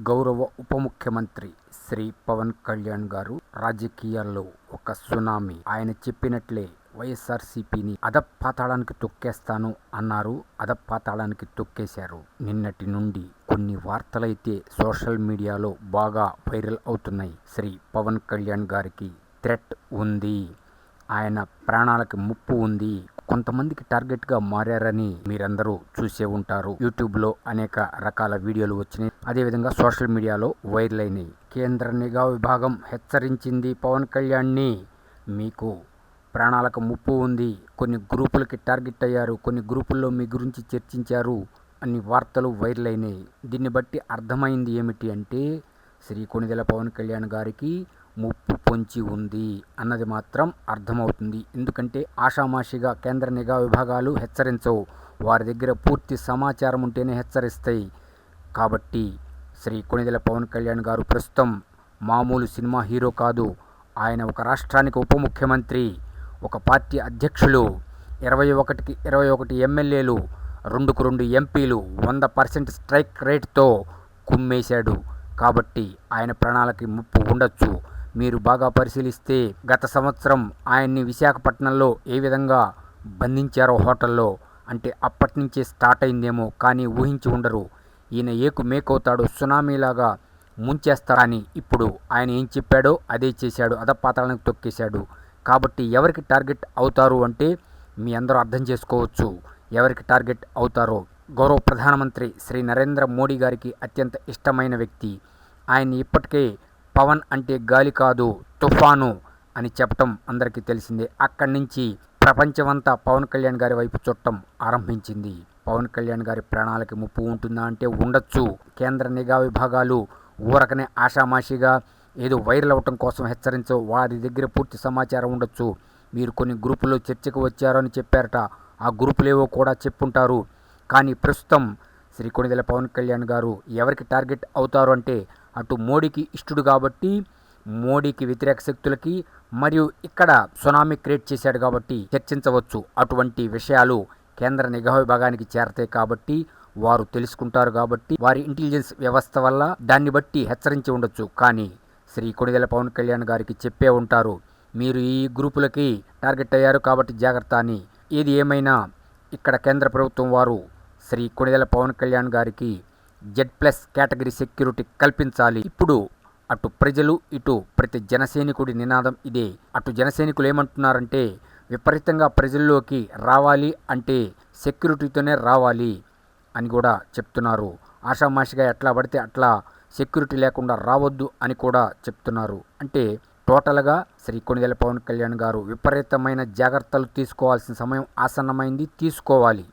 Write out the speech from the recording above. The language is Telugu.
గౌరవ ఉప ముఖ్యమంత్రి శ్రీ పవన్ కళ్యాణ్ గారు రాజకీయాల్లో ఒక సునామీ. ఆయన చెప్పినట్లే వైఎస్ఆర్సీపీని అధపాతాళానికి తొక్కేస్తాను అన్నారు. అధపాతాళానికి తొక్కేశారు. నిన్నటి నుండి కొన్ని వార్తలైతే సోషల్ మీడియాలో బాగా వైరల్ అవుతున్నాయి. శ్రీ పవన్ కళ్యాణ్ గారికి థ్రెట్ ఉంది, ఆయన ప్రాణాలకు ముప్పు ఉంది, కొంతమందికి టార్గెట్గా మారారని మీరందరూ చూసే ఉంటారు. యూట్యూబ్లో అనేక రకాల వీడియోలు వచ్చినాయి, అదేవిధంగా సోషల్ మీడియాలో వైరల్ అయినాయి. కేంద్ర నిఘా విభాగం హెచ్చరించింది పవన్ కళ్యాణ్ని, మీకు ప్రాణాలకు ముప్పు ఉంది, కొన్ని గ్రూపులకి టార్గెట్ అయ్యారు, కొన్ని గ్రూపుల్లో మీ గురించి చర్చించారు అన్ని వార్తలు వైరల్ అయినాయి. దీన్ని బట్టి అర్థమైంది ఏమిటి అంటే శ్రీ కొణిదెల పవన్ కళ్యాణ్ గారికి ముప్పు పొంచి ఉంది అన్నది మాత్రం అర్థమవుతుంది. ఎందుకంటే ఆషామాషిగా కేంద్ర నిఘా విభాగాలు హెచ్చరించవు, వారి దగ్గర పూర్తి సమాచారం ఉంటేనే హెచ్చరిస్తాయి. కాబట్టి శ్రీ కొణిదెల పవన్ కళ్యాణ్ గారు ప్రస్తుతం మామూలు సినిమా హీరో కాదు. ఆయన ఒక రాష్ట్రానికి ఉప ముఖ్యమంత్రి, ఒక పార్టీ అధ్యక్షులు, 21కి 21 ఎమ్మెల్యేలు, 2కు 2 ఎంపీలు, 100% స్ట్రైక్ రేట్తో కుమ్మేశాడు. కాబట్టి ఆయన ప్రాణాలకి ముప్పు ఉండొచ్చు. మీరు బాగా పరిశీలిస్తే గత సంవత్సరం ఆయన్ని విశాఖపట్నంలో ఏ విధంగా బంధించారో హోటల్లో, అంటే అప్పటి నుంచే స్టార్ట్ అయిందేమో, కానీ ఊహించి ఉండరు ఈయన ఏకు మేకవుతాడు, సునామీలాగా ముంచేస్తారని. ఇప్పుడు ఆయన ఏం చెప్పాడో అదే చేశాడు, అధపాతాళానికి తొక్కేశాడు. కాబట్టి ఎవరికి టార్గెట్ అవుతారు అంటే మీ అందరూ అర్థం చేసుకోవచ్చు ఎవరికి టార్గెట్ అవుతారో. గౌరవ ప్రధానమంత్రి శ్రీ నరేంద్ర మోడీ గారికి అత్యంత ఇష్టమైన వ్యక్తి. ఆయన్ని ఇప్పటికే పవన్ అంటే గాలి కాదు తుఫాను అని చెప్పటం అందరికీ తెలిసిందే. అక్కడి నుంచి ప్రపంచమంతా పవన్ కళ్యాణ్ గారి వైపు చుట్టం ఆరంభించింది. పవన్ కళ్యాణ్ గారి ప్రాణాలకి ముప్పు ఉంటుందా అంటే ఉండొచ్చు. కేంద్ర నిఘా విభాగాలు ఊరకనే ఆషామాషిగా ఏదో వైరల్ అవటం కోసం హెచ్చరించవు, వారి దగ్గర పూర్తి సమాచారం ఉండొచ్చు. మీరు కొన్ని గ్రూపుల్లో చర్చకు వచ్చారు అని చెప్పారట, ఆ గ్రూపులేవో కూడా చెప్పుంటారు. కానీ ప్రస్తుతం శ్రీ కొణిదెల పవన్ కళ్యాణ్ గారు ఎవరికి టార్గెట్ అవుతారు అంటే అటు మోడీకి ఇష్టడు కాబట్టి మోడీకి వ్యతిరేక శక్తులకి, మరియు ఇక్కడ సునామీ క్రియేట్ చేశాడు కాబట్టి చర్చించవచ్చు. అటువంటి విషయాలు కేంద్ర నిఘా విభాగానికి చేరతాయి కాబట్టి వారు తెలుసుకుంటారు, కాబట్టి వారి ఇంటెలిజెన్స్ వ్యవస్థ వల్ల దాన్ని బట్టి హెచ్చరించి ఉండొచ్చు. కానీ శ్రీ కొణిదెల పవన్ కళ్యాణ్ గారికి చెప్పే ఉంటారు, మీరు ఈ గ్రూపులకి టార్గెట్ అయ్యారు కాబట్టి జాగ్రత్త అని. ఏది ఏమైనా ఇక్కడ కేంద్ర ప్రభుత్వం వారు శ్రీ కొణిదెల పవన్ కళ్యాణ్ గారికి Z+ కేటగిరీ సెక్యూరిటీ కల్పించాలి. ఇప్పుడు అటు ప్రజలు ఇటు ప్రతి జనసైనికుడి నినాదం ఇదే. అటు జనసైనికులు ఏమంటున్నారంటే విపరీతంగా ప్రజల్లోకి రావాలి అంటే సెక్యూరిటీతోనే రావాలి అని కూడా చెప్తున్నారు. ఆషామాషిగా ఎట్లా పడితే అట్లా సెక్యూరిటీ లేకుండా రావద్దు అని కూడా చెప్తున్నారు. అంటే టోటల్గా శ్రీ కొణిదెల పవన్ కళ్యాణ్ గారు విపరీతమైన జాగ్రత్తలు తీసుకోవాల్సిన సమయం ఆసన్నమైంది, తీసుకోవాలి.